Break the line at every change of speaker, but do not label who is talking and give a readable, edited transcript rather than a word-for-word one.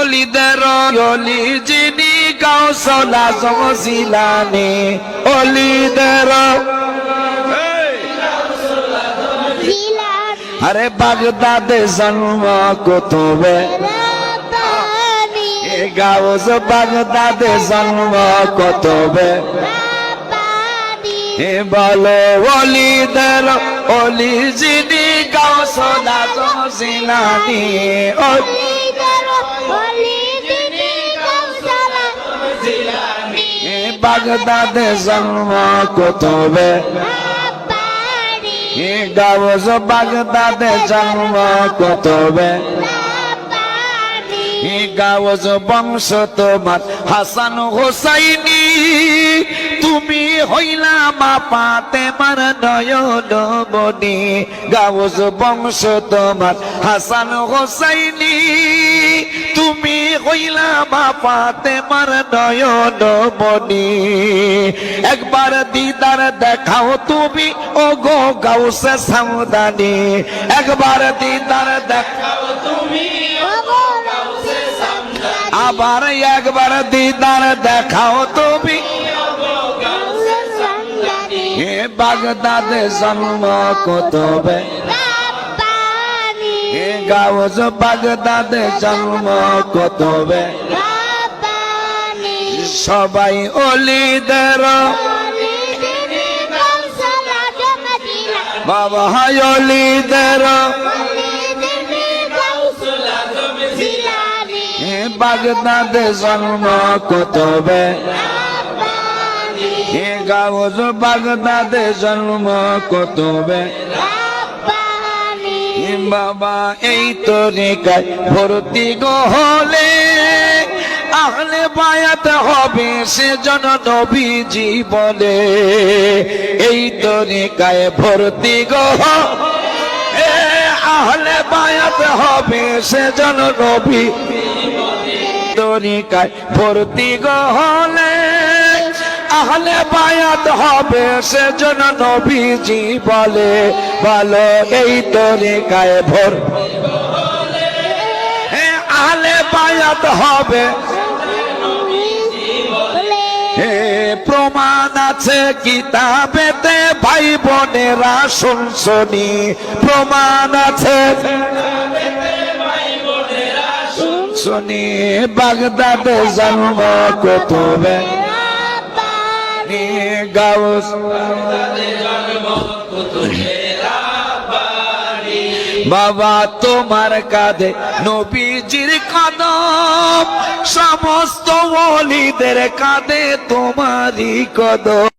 অলিদের অলি যিনি গাউসুল আজম জিলানী অলিদের আরে বাগদাদে জন্ম কুতুবে গাউস বাগদাদে জন্ম কুতুবে বলো অলিদের অলি যিনি গাউসুল আজম জিলানী বাগদাদে জন্ম কুতুবে গাউস বাগদাদে জন্ম কুতুবে গাউস বংশ তোমার হাসান হুসাইনি তুমি হইলা মা ফাতেমার নয়ন মনি গাউস বংশ তোমার হাসান হুসাইনি তুমি হইলা মা ফাতেমার নয়ন মনি একবার দিদার দেখাও তুমি ও গো গাউসে সামদানি একবার দিদার দেখাও তুমি আবার একবার দিদার দেখাও তুমি বাগদাদে জন্ম কুতুবে গাউস বাগদাদে জন্ম কুতুবে সবাই অলিদের বাবা হায় অলিদের বাগদাদে জন্ম কুতুবে গাউস বাগদাদে জন্ম কুতুবে বাবা এই তরিকায় ভর্তি হলে আহলে বায়াত হবে সেজন নবীজি বলে এই তরিকায় ভর্তি আহলে বায়াত হবে সেজন নবী তরিকায় ভর্তি হলে আহলে বায়াত হবে সেজন নবীজি বলে বলো এই তরিকায় আহলে বায়াত হবে প্রমাণ আছে কিতাবেতে ভাই বোনেরা শুনছনি প্রমাণ আছে শুনি বাগদাদে জন্ম কুতুবে গাউস বাবা তোমার কাঁধে নবীজির কদম সমস্ত ওলিদের কাঁধে তোমারই কদম